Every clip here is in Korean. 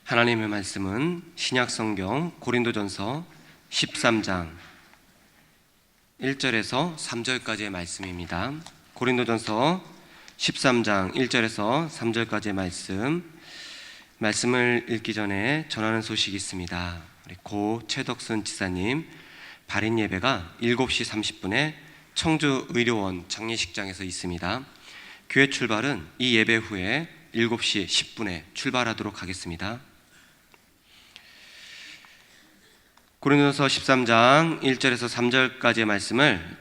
하나님의 말씀은 신약성경 고린도전서 13장 1절에서 3절까지의 말씀입니다. 고린도전서 13장 1절에서 3절까지의 말씀을 읽기 전에 전하는 소식이 있습니다. 우리 고 최덕순 지사님 발인 예배가 7시 30분에 청주 의료원 장례식장에서 있습니다. 교회 출발은 이 예배 후에 7시 10분에 출발하도록 하겠습니다. 고린도전서 13장 1절에서 3절까지의 말씀을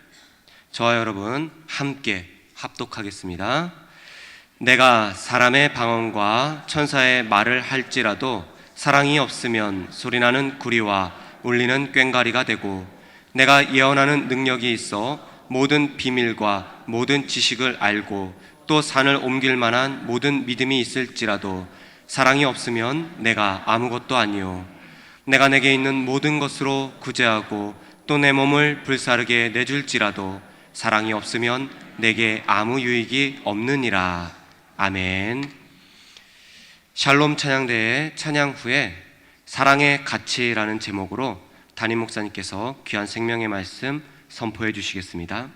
저와 여러분 함께 합독하겠습니다. 내가 사람의 방언과 천사의 말을 할지라도 사랑이 없으면 소리나는 구리와 울리는 꽹과리가 되고, 내가 예언하는 능력이 있어 모든 비밀과 모든 지식을 알고 또 산을 옮길 만한 모든 믿음이 있을지라도 사랑이 없으면 내가 아무것도 아니요, 내가 내게 있는 모든 것으로 구제하고 또 내 몸을 불사르게 내줄지라도 사랑이 없으면 내게 아무 유익이 없느니라. 아멘. 샬롬 찬양대의 찬양 후에 사랑의 가치라는 제목으로 담임 목사님께서 귀한 생명의 말씀 선포해 주시겠습니다.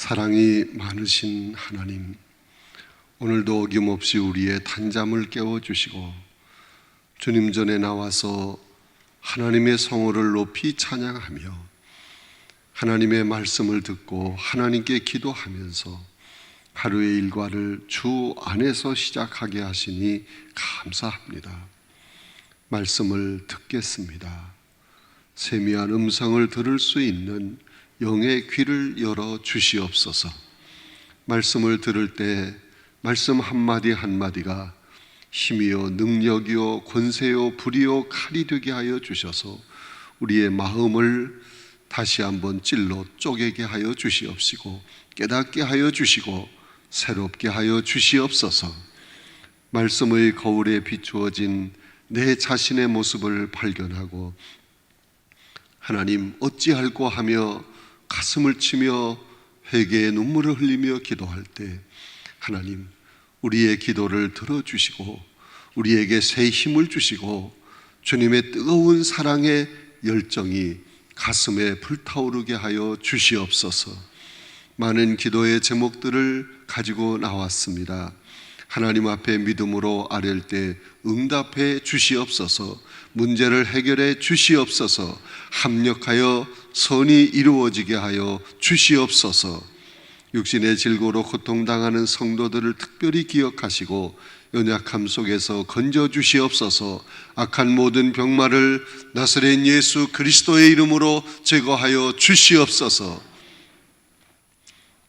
사랑이 많으신 하나님, 오늘도 어김없이 우리의 단잠을 깨워주시고 주님 전에 나와서 하나님의 성호를 높이 찬양하며 하나님의 말씀을 듣고 하나님께 기도하면서 하루의 일과를 주 안에서 시작하게 하시니 감사합니다. 말씀을 듣겠습니다. 세미한 음성을 들을 수 있는 영의 귀를 열어 주시옵소서. 말씀을 들을 때 말씀 한마디 한마디가 힘이요 능력이요 권세요 불이요 칼이 되게 하여 주셔서 우리의 마음을 다시 한번 찔러 쪼개게 하여 주시옵시고 깨닫게 하여 주시고 새롭게 하여 주시옵소서. 말씀의 거울에 비추어진 내 자신의 모습을 발견하고 하나님 어찌할꼬 하며 가슴을 치며 회개의 눈물을 흘리며 기도할 때 하나님 우리의 기도를 들어주시고 우리에게 새 힘을 주시고 주님의 뜨거운 사랑의 열정이 가슴에 불타오르게 하여 주시옵소서. 많은 기도의 제목들을 가지고 나왔습니다. 하나님 앞에 믿음으로 아랠 때 응답해 주시옵소서. 문제를 해결해 주시옵소서. 합력하여 선이 이루어지게 하여 주시옵소서. 육신의 질고로 고통당하는 성도들을 특별히 기억하시고 연약함 속에서 건져 주시옵소서. 악한 모든 병마를 나사렛 예수 그리스도의 이름으로 제거하여 주시옵소서.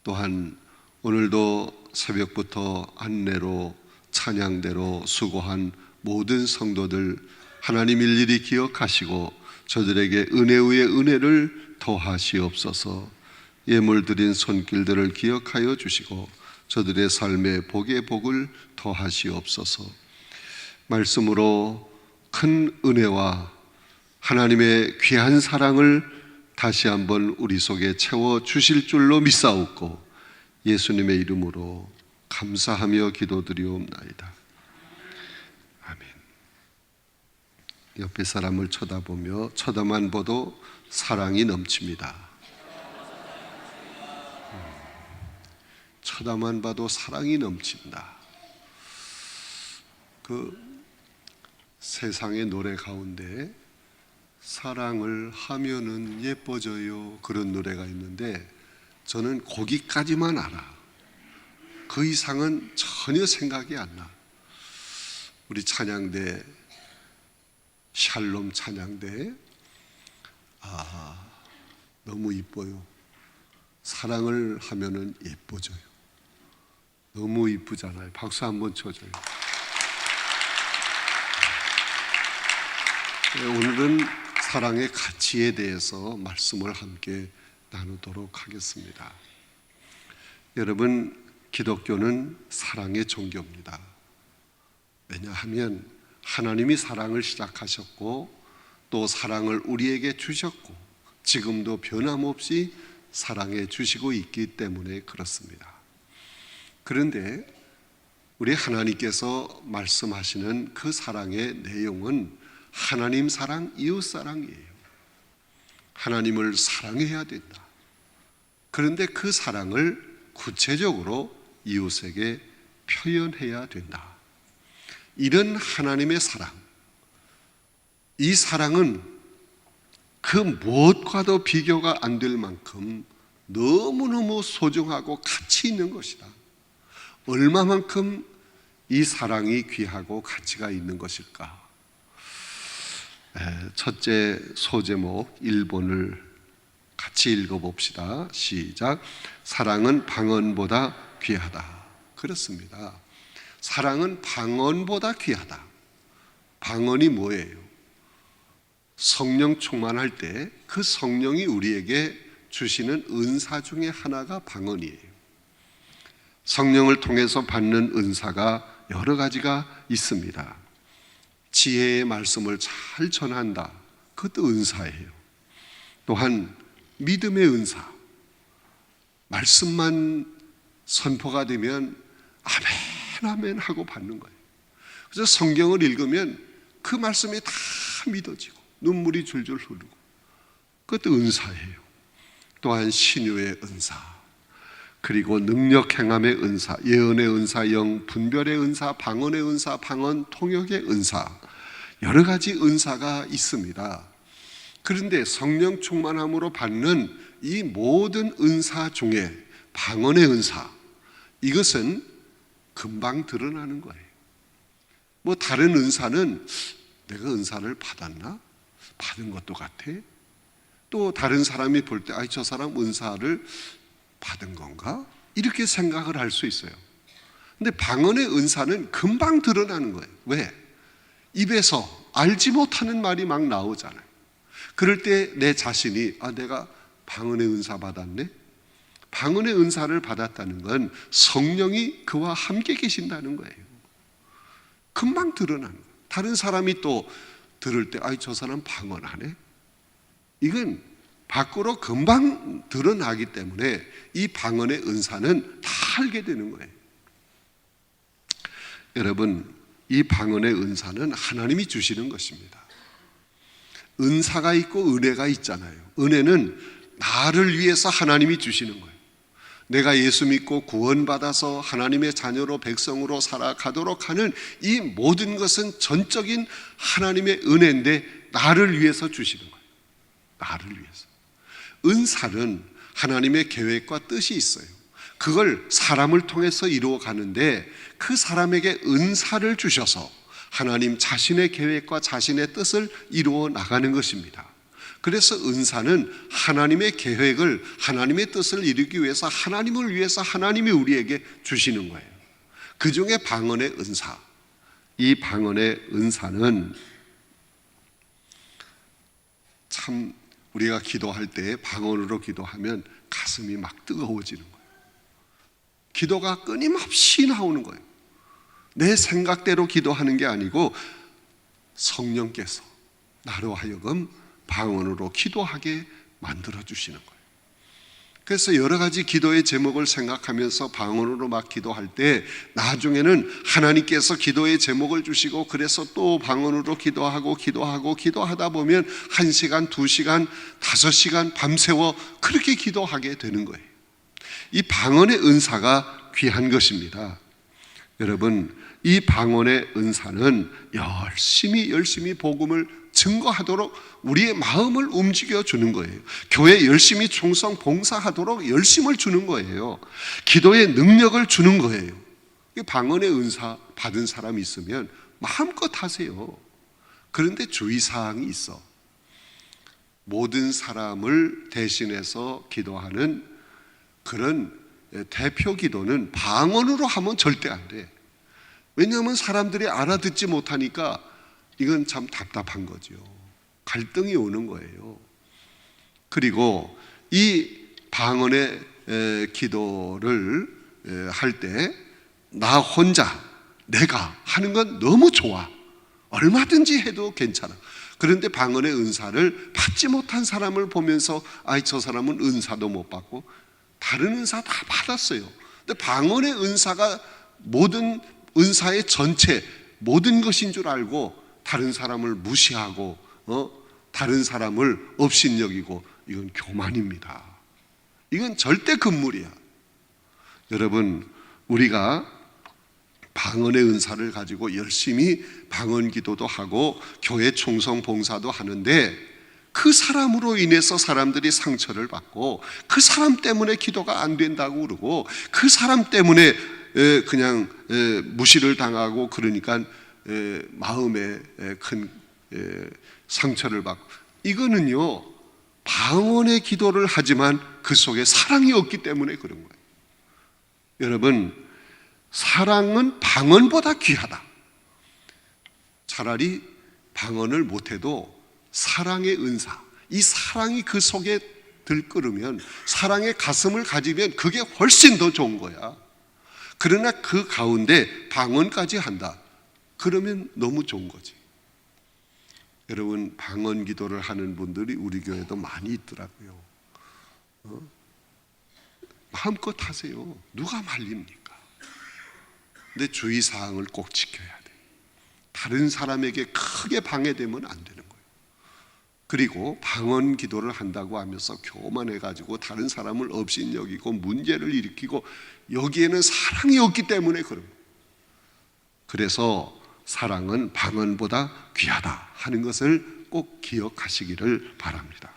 또한 오늘도 새벽부터 안내로 찬양대로 수고한 모든 성도들 하나님 일일이 기억하시고 저들에게 은혜 위에 은혜를 더하시옵소서. 예물 드린 손길들을 기억하여 주시고 저들의 삶에 복의 복을 더하시옵소서. 말씀으로 큰 은혜와 하나님의 귀한 사랑을 다시 한번 우리 속에 채워 주실 줄로 믿사옵고 예수님의 이름으로 감사하며 기도드리옵나이다. 아멘. 옆에 사람을 쳐다보며 쳐다만 봐도 사랑이 넘칩니다. 쳐다만 봐도 사랑이 넘친다. 그 세상의 노래 가운데 사랑을 하면은 예뻐져요 그런 노래가 있는데 저는 거기까지만 알아. 그 이상은 전혀 생각이 안 나. 우리 찬양대 샬롬 찬양대 너무 이뻐요. 사랑을 하면은 예뻐져요. 너무 이쁘잖아요. 박수 한번 쳐줘요. 오늘은 사랑의 가치에 대해서 말씀을 함께 나누도록 하겠습니다. 여러분, 기독교는 사랑의 종교입니다. 왜냐하면 하나님이 사랑을 시작하셨고 또 사랑을 우리에게 주셨고 지금도 변함없이 사랑해 주시고 있기 때문에 그렇습니다. 그런데 우리 하나님께서 말씀하시는 그 사랑의 내용은 하나님 사랑, 이웃 사랑이에요. 하나님을 사랑해야 된다. 그런데 그 사랑을 구체적으로 이웃에게 표현해야 된다. 이런 하나님의 사랑, 이 사랑은 그 무엇과도 비교가 안 될 만큼 너무너무 소중하고 가치 있는 것이다. 얼마만큼 이 사랑이 귀하고 가치가 있는 것일까? 첫째 소제목 1번을 같이 읽어봅시다. 시작. 사랑은 방언보다 귀하다. 그렇습니다. 사랑은 방언보다 귀하다. 방언이 뭐예요? 성령 충만할 때 그 성령이 우리에게 주시는 은사 중에 하나가 방언이에요. 성령을 통해서 받는 은사가 여러 가지가 있습니다. 지혜의 말씀을 잘 전한다. 그것도 은사예요. 또한 믿음의 은사. 말씀만 선포가 되면 아멘 아멘 하고 받는 거예요. 그래서 성경을 읽으면 그 말씀이 다 믿어지고 눈물이 줄줄 흐르고 그것도 은사예요. 또한 신유의 은사, 그리고 능력 행함의 은사, 예언의 은사, 영 분별의 은사, 방언의 은사, 방언 통역의 은사, 여러 가지 은사가 있습니다. 그런데 성령 충만함으로 받는 이 모든 은사 중에 방언의 은사, 이것은 금방 드러나는 거예요. 뭐 다른 은사는 내가 은사를 받았나? 받은 것도 같아. 또 다른 사람이 볼 때 저 사람 은사를 받은 건가? 이렇게 생각을 할 수 있어요. 근데 방언의 은사는 금방 드러나는 거예요. 왜? 입에서 알지 못하는 말이 막 나오잖아요. 그럴 때 내 자신이 내가 방언의 은사 받았네? 방언의 은사를 받았다는 건 성령이 그와 함께 계신다는 거예요. 금방 드러나는 거예요. 다른 사람이 또 들을 때 저 사람 방언하네? 이건 밖으로 금방 드러나기 때문에 이 방언의 은사는 다 알게 되는 거예요. 여러분, 이 방언의 은사는 하나님이 주시는 것입니다. 은사가 있고 은혜가 있잖아요. 은혜는 나를 위해서 하나님이 주시는 거예요. 내가 예수 믿고 구원받아서 하나님의 자녀로 백성으로 살아가도록 하는 이 모든 것은 전적인 하나님의 은혜인데 나를 위해서 주시는 거예요. 나를 위해서. 은사는 하나님의 계획과 뜻이 있어요. 그걸 사람을 통해서 이루어 가는데 그 사람에게 은사를 주셔서 하나님 자신의 계획과 자신의 뜻을 이루어 나가는 것입니다. 그래서 은사는 하나님의 계획을, 하나님의 뜻을 이루기 위해서 하나님을 위해서 하나님이 우리에게 주시는 거예요. 그 중에 방언의 은사, 이 방언의 은사는 참 우리가 기도할 때 방언으로 기도하면 가슴이 막 뜨거워지는 거예요. 기도가 끊임없이 나오는 거예요. 내 생각대로 기도하는 게 아니고 성령께서 나로 하여금 방언으로 기도하게 만들어 주시는 거예요. 그래서 여러 가지 기도의 제목을 생각하면서 방언으로 막 기도할 때 나중에는 하나님께서 기도의 제목을 주시고 그래서 또 방언으로 기도하다 보면 1시간, 2시간, 5시간 밤새워 그렇게 기도하게 되는 거예요. 이 방언의 은사가 귀한 것입니다. 여러분, 이 방언의 은사는 열심히 복음을 증거하도록 우리의 마음을 움직여 주는 거예요. 교회 열심히 충성 봉사하도록 열심을 주는 거예요. 기도의 능력을 주는 거예요. 이 방언의 은사 받은 사람이 있으면 마음껏 하세요. 그런데 주의사항이 있어. 모든 사람을 대신해서 기도하는 그런 대표 기도는 방언으로 하면 절대 안 돼. 왜냐하면 사람들이 알아듣지 못하니까 이건 참 답답한 거죠. 갈등이 오는 거예요. 그리고 이 방언의 기도를 할 때 나 혼자 내가 하는 건 너무 좋아. 얼마든지 해도 괜찮아. 그런데 방언의 은사를 받지 못한 사람을 보면서 저 사람은 은사도 못 받고 다른 은사 다 받았어요. 근데 방언의 은사가 모든 은사의 전체 모든 것인 줄 알고 다른 사람을 무시하고 다른 사람을 업신여기고 이건 교만입니다. 이건 절대 금물이야. 여러분, 우리가 방언의 은사를 가지고 열심히 방언 기도도 하고 교회 충성 봉사도 하는데 그 사람으로 인해서 사람들이 상처를 받고 그 사람 때문에 기도가 안 된다고 그러고 그 사람 때문에 그냥 무시를 당하고 그러니까 마음에 큰 상처를 받고 이거는요 방언의 기도를 하지만 그 속에 사랑이 없기 때문에 그런 거예요. 여러분, 사랑은 방언보다 귀하다. 차라리 방언을 못해도 사랑의 은사, 이 사랑이 그 속에 들끓으면 사랑의 가슴을 가지면 그게 훨씬 더 좋은 거야. 그러나 그 가운데 방언까지 한다. 그러면 너무 좋은 거지. 여러분, 방언 기도를 하는 분들이 우리 교회도 많이 있더라고요. 마음껏 하세요. 누가 말립니까? 근데 주의사항을 꼭 지켜야 돼. 다른 사람에게 크게 방해되면 안 되는 거예요. 그리고 방언 기도를 한다고 하면서 교만해가지고 다른 사람을 업신여기고 문제를 일으키고 여기에는 사랑이 없기 때문에 그런 거예요. 그래서 사랑은 방언보다 귀하다 하는 것을 꼭 기억하시기를 바랍니다.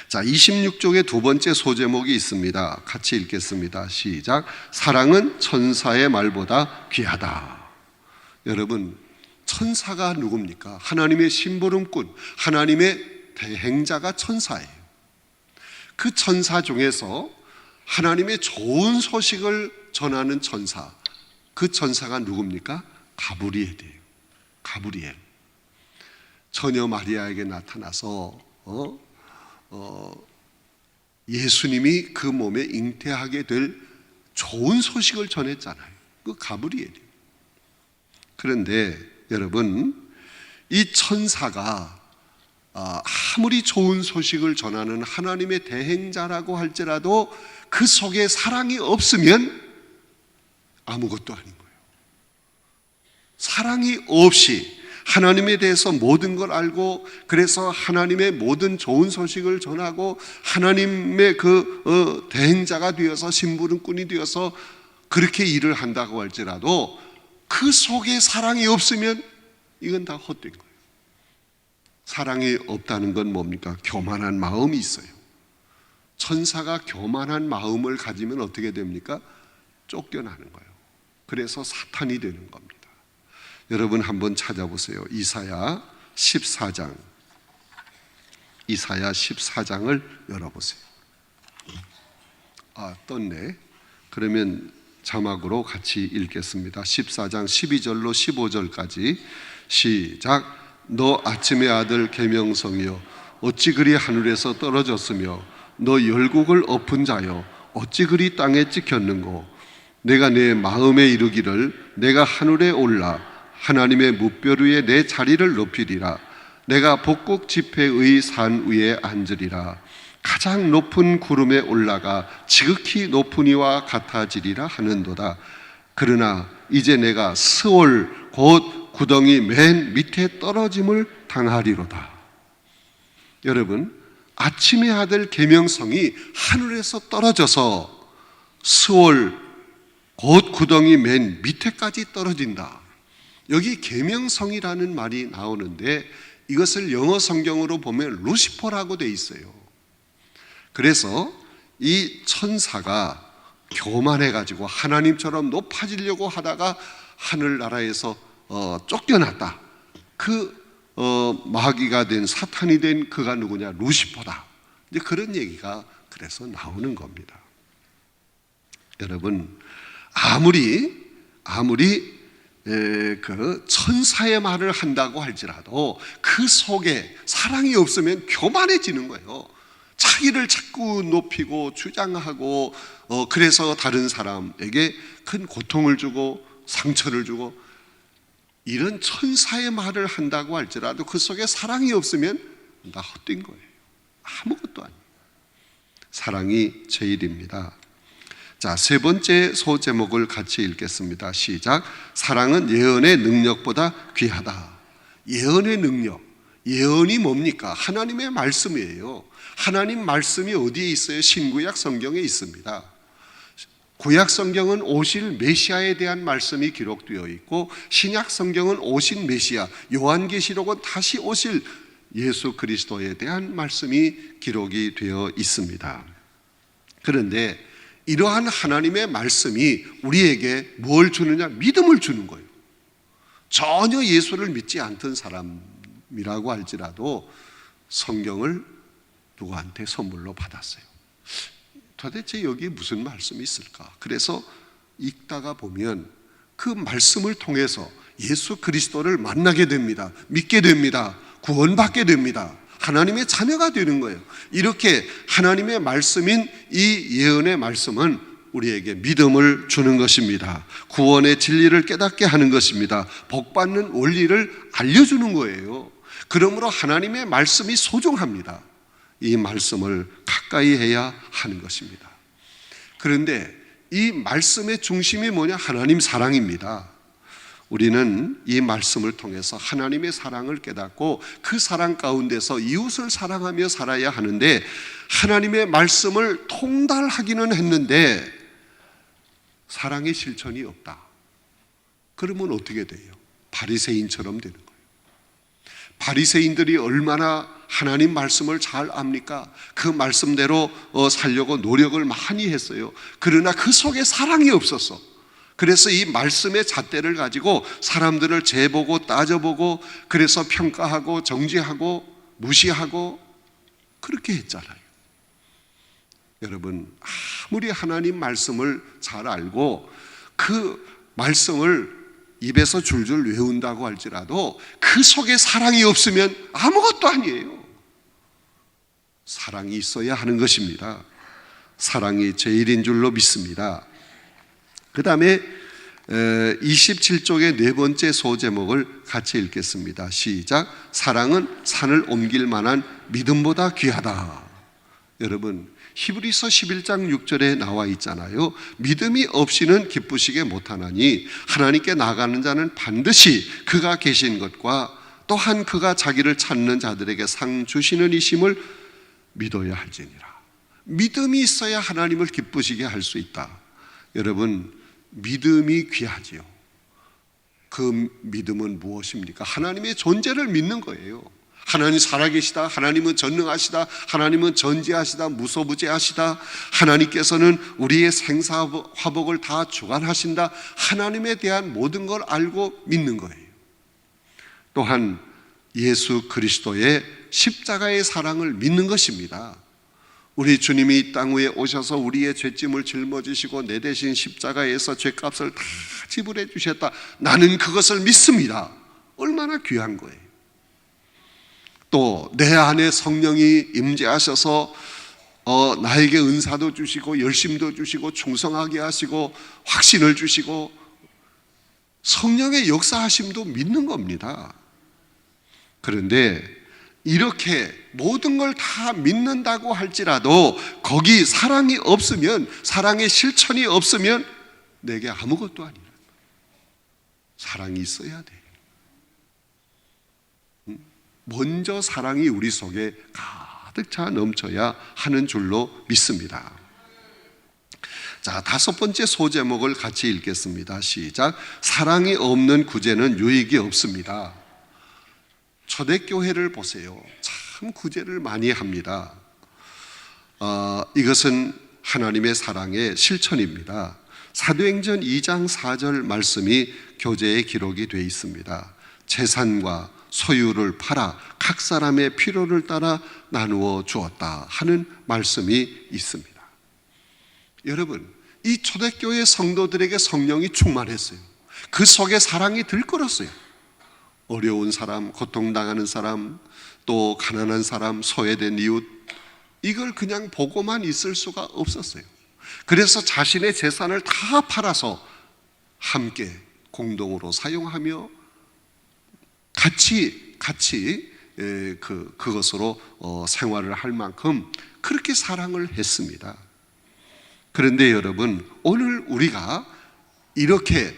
자, 26쪽에 두 번째 소제목이 있습니다. 같이 읽겠습니다. 시작. 사랑은 천사의 말보다 귀하다. 여러분, 천사가 누굽니까? 하나님의 심부름꾼, 하나님의 대행자가 천사예요. 그 천사 중에서 하나님의 좋은 소식을 전하는 천사, 그 천사가 누굽니까? 가브리엘이에요. 가브리엘. 처녀 마리아에게 나타나서 예수님이 그 몸에 잉태하게 될 좋은 소식을 전했잖아요. 그 가브리엘이에요. 그런데 여러분, 이 천사가 아무리 좋은 소식을 전하는 하나님의 대행자라고 할지라도 그 속에 사랑이 없으면 아무것도 아닌 거예요. 사랑이 없이 하나님에 대해서 모든 걸 알고, 그래서 하나님의 모든 좋은 소식을 전하고 하나님의 그 대행자가 되어서 심부름꾼이 되어서 그렇게 일을 한다고 할지라도 그 속에 사랑이 없으면 이건 다 헛된 거예요. 사랑이 없다는 건 뭡니까? 교만한 마음이 있어요. 천사가 교만한 마음을 가지면 어떻게 됩니까? 쫓겨나는 거예요. 그래서 사탄이 되는 겁니다. 여러분 한번 찾아보세요. 이사야 14장. 이사야 14장을 열어보세요. 떴네. 그러면 자막으로 같이 읽겠습니다. 14장 12절로 15절까지 시작. 너 아침의 아들 계명성이여 어찌 그리 하늘에서 떨어졌으며 너 열국을 엎은 자여 어찌 그리 땅에 찍혔는고. 내가 내 마음에 이르기를 내가 하늘에 올라 하나님의 무별 위에 내 자리를 높이리라. 내가 북극 지폐의 산 위에 앉으리라. 가장 높은 구름에 올라가 지극히 높은 이와 같아지리라 하는도다. 그러나 이제 내가 스올 곧 구덩이 맨 밑에 떨어짐을 당하리로다. 여러분, 아침의 아들 계명성이 하늘에서 떨어져서 스올 곧 구덩이 맨 밑에까지 떨어진다. 여기 계명성이라는 말이 나오는데 이것을 영어 성경으로 보면 루시퍼라고 돼 있어요. 그래서 이 천사가 교만해가지고 하나님처럼 높아지려고 하다가 하늘나라에서 쫓겨났다. 그 마귀가 된, 사탄이 된 그가 누구냐? 루시퍼다. 이제 그런 얘기가 그래서 나오는 겁니다. 여러분, 아무리 그 천사의 말을 한다고 할지라도 그 속에 사랑이 없으면 교만해지는 거예요. 자기를 자꾸 높이고 주장하고 그래서 다른 사람에게 큰 고통을 주고 상처를 주고, 이런 천사의 말을 한다고 할지라도 그 속에 사랑이 없으면 다 헛된 거예요. 아무것도 아니에요. 사랑이 제일입니다. 자, 세 번째 소제목을 같이 읽겠습니다. 시작. 사랑은 예언의 능력보다 귀하다. 예언의 능력. 예언이 뭡니까? 하나님의 말씀이에요. 하나님 말씀이 어디에 있어요? 신구약 성경에 있습니다. 구약 성경은 오실 메시아에 대한 말씀이 기록되어 있고, 신약 성경은 오신 메시아, 요한계시록은 다시 오실 예수 그리스도에 대한 말씀이 기록이 되어 있습니다. 그런데 이러한 하나님의 말씀이 우리에게 뭘 주느냐? 믿음을 주는 거예요. 전혀 예수를 믿지 않던 사람이라고 할지라도 성경을 누구한테 선물로 받았어요. 도대체 여기에 무슨 말씀이 있을까? 그래서 읽다가 보면 그 말씀을 통해서 예수 그리스도를 만나게 됩니다. 믿게 됩니다. 구원받게 됩니다. 하나님의 자녀가 되는 거예요. 이렇게 하나님의 말씀인 이 예언의 말씀은 우리에게 믿음을 주는 것입니다. 구원의 진리를 깨닫게 하는 것입니다. 복받는 원리를 알려주는 거예요. 그러므로 하나님의 말씀이 소중합니다. 이 말씀을 가까이 해야 하는 것입니다. 그런데 이 말씀의 중심이 뭐냐? 하나님 사랑입니다. 우리는 이 말씀을 통해서 하나님의 사랑을 깨닫고 그 사랑 가운데서 이웃을 사랑하며 살아야 하는데, 하나님의 말씀을 통달하기는 했는데 사랑의 실천이 없다. 그러면 어떻게 돼요? 바리새인처럼 되는 거예요. 바리새인들이 얼마나 하나님 말씀을 잘 압니까? 그 말씀대로 살려고 노력을 많이 했어요. 그러나 그 속에 사랑이 없었어. 그래서 이 말씀의 잣대를 가지고 사람들을 재보고 따져보고, 그래서 평가하고 정죄하고 무시하고 그렇게 했잖아요. 여러분, 아무리 하나님 말씀을 잘 알고 그 말씀을 입에서 줄줄 외운다고 할지라도 그 속에 사랑이 없으면 아무것도 아니에요. 사랑이 있어야 하는 것입니다. 사랑이 제일인 줄로 믿습니다. 그 다음에 27쪽의 네 번째 소제목을 같이 읽겠습니다. 시작. 사랑은 산을 옮길 만한 믿음보다 귀하다. 여러분, 히브리서 11장 6절에 나와 있잖아요. 믿음이 없이는 기쁘시게 못하나니 하나님께 나가는 자는 반드시 그가 계신 것과 또한 그가 자기를 찾는 자들에게 상 주시는 이심을 믿어야 할지니라. 믿음이 있어야 하나님을 기쁘시게 할 수 있다. 여러분, 믿음이 귀하지요. 그 믿음은 무엇입니까? 하나님의 존재를 믿는 거예요. 하나님 살아계시다, 하나님은 전능하시다, 하나님은 전지하시다, 무소부재하시다, 하나님께서는 우리의 생사화복을 다 주관하신다, 하나님에 대한 모든 걸 알고 믿는 거예요. 또한 예수 그리스도의 십자가의 사랑을 믿는 것입니다. 우리 주님이 이 땅 위에 오셔서 우리의 죄짐을 짊어지시고 내 대신 십자가에서 죄값을 다 지불해 주셨다. 나는 그것을 믿습니다. 얼마나 귀한 거예요. 또 내 안에 성령이 임재하셔서 나에게 은사도 주시고 열심도 주시고 충성하게 하시고 확신을 주시고 성령의 역사하심도 믿는 겁니다. 그런데 이렇게 모든 걸 다 믿는다고 할지라도 거기 사랑이 없으면, 사랑의 실천이 없으면 내게 아무것도 아니라. 사랑이 있어야 돼. 먼저 사랑이 우리 속에 가득 차 넘쳐야 하는 줄로 믿습니다. 자, 다섯 번째 소제목을 같이 읽겠습니다. 시작. 사랑이 없는 구제는 유익이 없습니다. 초대교회를 보세요. 참 구제를 많이 합니다. 이것은 하나님의 사랑의 실천입니다. 사도행전 2장 4절 말씀이 교재에 기록이 되어 있습니다. 재산과 소유를 팔아 각 사람의 필요를 따라 나누어 주었다 하는 말씀이 있습니다. 여러분, 이 초대교회 성도들에게 성령이 충만했어요. 그 속에 사랑이 들끓었어요. 어려운 사람, 고통당하는 사람, 또 가난한 사람, 소외된 이웃, 이걸 그냥 보고만 있을 수가 없었어요. 그래서 자신의 재산을 다 팔아서 함께 공동으로 사용하며 같이 그것으로 생활을 할 만큼 그렇게 사랑을 했습니다. 그런데 여러분, 오늘 우리가 이렇게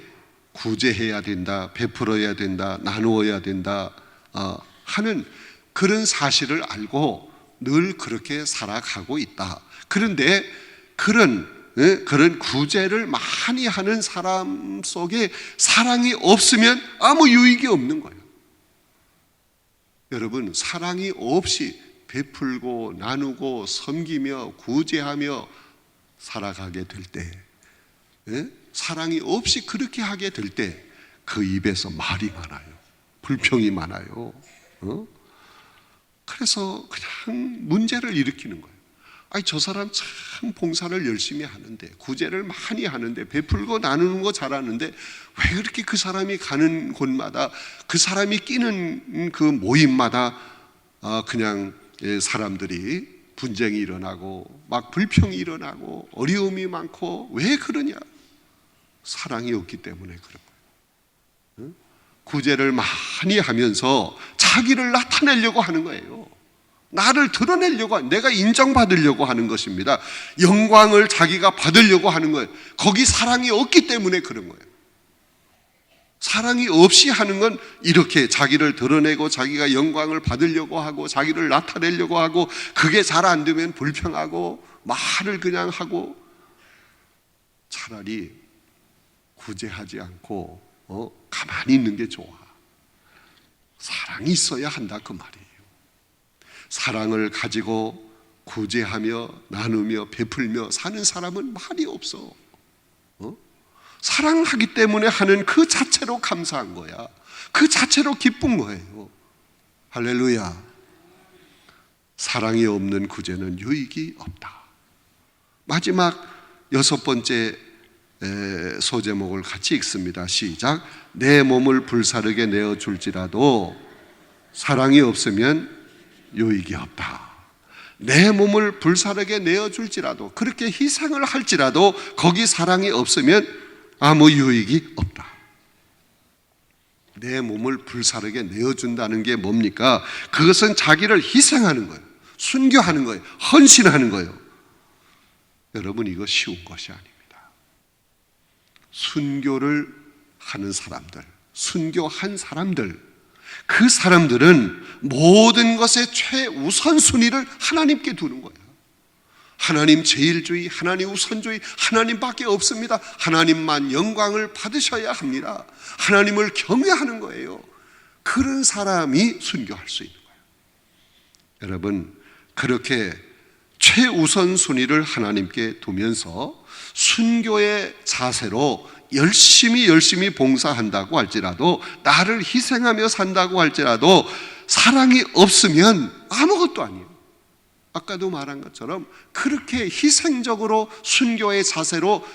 구제해야 된다, 베풀어야 된다, 나누어야 된다 하는 그런 사실을 알고 늘 그렇게 살아가고 있다. 그런데 그런 구제를 많이 하는 사람 속에 사랑이 없으면 아무 유익이 없는 거예요. 여러분, 사랑이 없이 베풀고 나누고 섬기며 구제하며 살아가게 될 때, 사랑이 없이 그렇게 하게 될 때 그 입에서 말이 많아요. 불평이 많아요. 그래서 그냥 문제를 일으키는 거예요. 아니, 저 사람 참 봉사를 열심히 하는데, 구제를 많이 하는데, 베풀고 나누는 거 잘하는데 왜 그렇게 그 사람이 가는 곳마다, 그 사람이 끼는 그 모임마다 그냥 사람들이 분쟁이 일어나고 막 불평이 일어나고 어려움이 많고, 왜 그러냐? 사랑이 없기 때문에 그런 거예요. 구제를 많이 하면서 자기를 나타내려고 하는 거예요. 나를 드러내려고, 내가 인정받으려고 하는 것입니다. 영광을 자기가 받으려고 하는 거예요. 거기 사랑이 없기 때문에 그런 거예요. 사랑이 없이 하는 건 이렇게 자기를 드러내고 자기가 영광을 받으려고 하고 자기를 나타내려고 하고, 그게 잘 안 되면 불평하고 말을 그냥 하고, 차라리 구제하지 않고 가만히 있는 게 좋아. 사랑이 있어야 한다, 그 말이에요. 사랑을 가지고 구제하며 나누며 베풀며 사는 사람은 말이 없어. 사랑하기 때문에 하는 그 자체로 감사한 거야. 그 자체로 기쁜 거예요. 할렐루야. 사랑이 없는 구제는 유익이 없다. 마지막 6번째 소제목을 같이 읽습니다. 시작. 내 몸을 불사르게 내어줄지라도 사랑이 없으면 유익이 없다. 내 몸을 불사르게 내어줄지라도, 그렇게 희생을 할지라도 거기 사랑이 없으면 아무 유익이 없다. 내 몸을 불사르게 내어준다는 게 뭡니까? 그것은 자기를 희생하는 거예요. 순교하는 거예요. 헌신하는 거예요. 여러분, 이거 쉬운 것이 아닙니다. 순교를 하는 사람들, 순교한 사람들, 그 사람들은 모든 것의 최우선순위를 하나님께 두는 거예요. 하나님 제일주의, 하나님 우선주의, 하나님밖에 없습니다. 하나님만 영광을 받으셔야 합니다. 하나님을 경외하는 거예요. 그런 사람이 순교할 수 있는 거예요. 여러분, 그렇게 최우선 순위를 하나님께 두면서 순교의 자세로 열심히 봉사한다고 할지라도, 나를 희생하며 산다고 할지라도 사랑이 없으면 아무것도 아니에요. 아까도 말한 것처럼 그렇게 희생적으로 순교의 자세로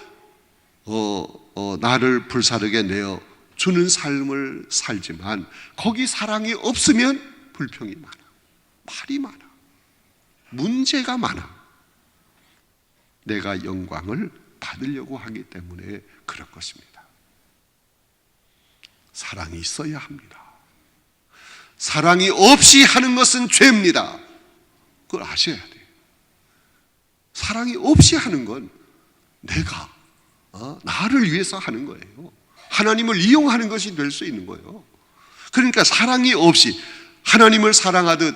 나를 불사르게 내어 주는 삶을 살지만 거기 사랑이 없으면 불평이 많아, 말이 많아, 문제가 많아. 내가 영광을 받으려고 하기 때문에 그럴 것입니다. 사랑이 있어야 합니다. 사랑이 없이 하는 것은 죄입니다. 그걸 아셔야 돼요. 사랑이 없이 하는 건 내가 나를 위해서 하는 거예요. 하나님을 이용하는 것이 될 수 있는 거예요. 그러니까 사랑이 없이, 하나님을 사랑하듯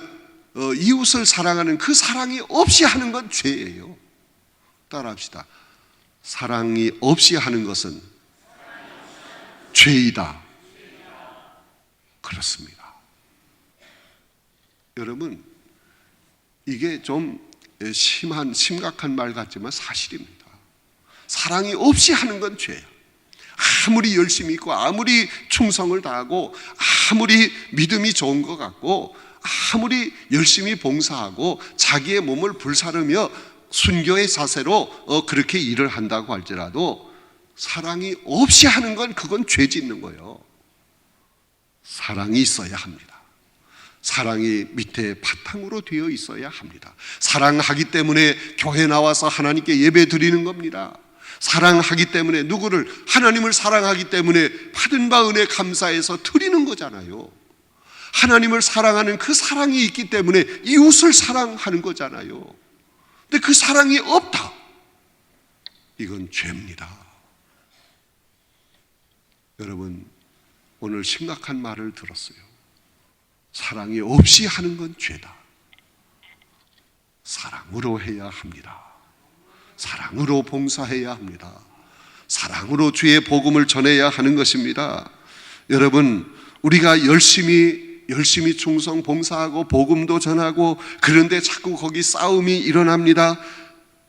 이웃을 사랑하는 그 사랑이 없이 하는 건 죄예요. 따라합시다. 사랑이 없이 하는 것은 죄이다. 그렇습니다. 여러분, 이게 좀 심각한 말 같지만 사실입니다. 사랑이 없이 하는 건 죄예요. 아무리 열심히 있고, 아무리 충성을 다하고, 아무리 믿음이 좋은 것 같고, 아무리 열심히 봉사하고 자기의 몸을 불사르며 순교의 자세로 그렇게 일을 한다고 할지라도 사랑이 없이 하는 건 그건 죄 짓는 거예요. 사랑이 있어야 합니다. 사랑이 밑에 바탕으로 되어 있어야 합니다. 사랑하기 때문에 교회 나와서 하나님께 예배 드리는 겁니다. 사랑하기 때문에, 누구를? 하나님을 사랑하기 때문에 받은 바 은혜 감사해서 드리는 거잖아요. 하나님을 사랑하는 그 사랑이 있기 때문에 이웃을 사랑하는 거잖아요. 근데 그 사랑이 없다. 이건 죄입니다. 여러분, 오늘 심각한 말을 들었어요. 사랑이 없이 하는 건 죄다. 사랑으로 해야 합니다. 사랑으로 봉사해야 합니다. 사랑으로 주의 복음을 전해야 하는 것입니다. 여러분, 우리가 열심히 충성 봉사하고 복음도 전하고, 그런데 자꾸 거기 싸움이 일어납니다.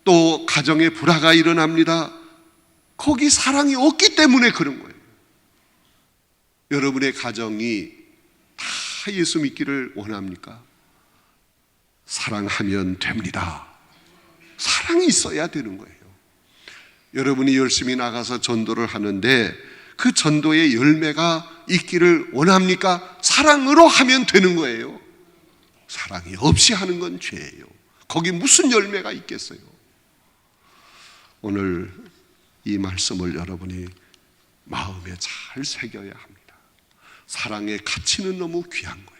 또 가정에 불화가 일어납니다. 거기 사랑이 없기 때문에 그런 거예요. 여러분의 가정이 다 예수 믿기를 원합니까? 사랑하면 됩니다. 사랑이 있어야 되는 거예요. 여러분이 열심히 나가서 전도를 하는데 그 전도의 열매가 있기를 원합니까? 사랑으로 하면 되는 거예요. 사랑이 없이 하는 건 죄예요. 거기 무슨 열매가 있겠어요? 오늘 이 말씀을 여러분이 마음에 잘 새겨야 합니다. 사랑의 가치는 너무 귀한 거야.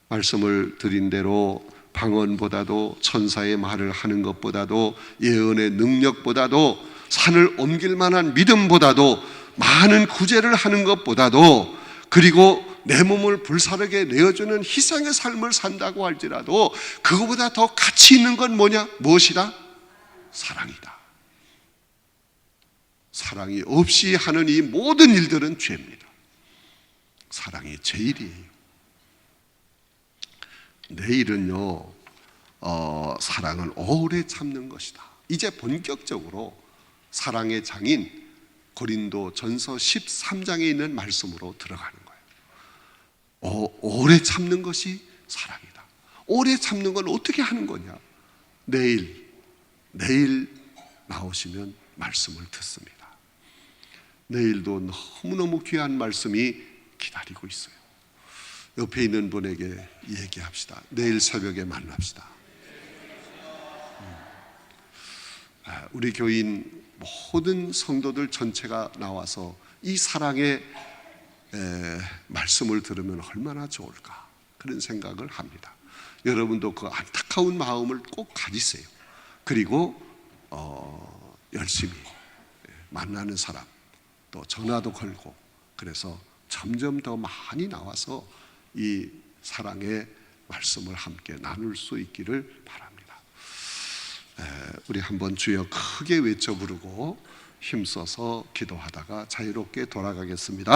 말씀을 드린 대로 방언보다도, 천사의 말을 하는 것보다도, 예언의 능력보다도, 산을 옮길 만한 믿음보다도, 많은 구제를 하는 것보다도, 그리고 내 몸을 불사르게 내어주는 희생의 삶을 산다고 할지라도 그거보다 더 가치 있는 건 뭐냐? 무엇이다? 사랑이다. 사랑이 없이 하는 이 모든 일들은 죄입니다. 사랑이 제일이에요. 내일은요, 사랑은 오래 참는 것이다. 이제 본격적으로 사랑의 장인 고린도 전서 13장에 있는 말씀으로 들어가는 거예요. 오래 참는 것이 사랑이다. 오래 참는 건 어떻게 하는 거냐? 내일 나오시면 말씀을 듣습니다. 내일도 너무너무 귀한 말씀이 기다리고 있어요. 옆에 있는 분에게 얘기합시다. 내일 새벽에 만납시다. 우리 교인 모든 성도들 전체가 나와서 이 사랑의 말씀을 들으면 얼마나 좋을까, 그런 생각을 합니다. 여러분도 그 안타까운 마음을 꼭 가지세요. 그리고 열심히 만나는 사람, 또 전화도 걸고, 그래서 점점 더 많이 나와서 이 사랑의 말씀을 함께 나눌 수 있기를 바랍니다. 우리 한번 주여 크게 외쳐 부르고 힘써서 기도하다가 자유롭게 돌아가겠습니다.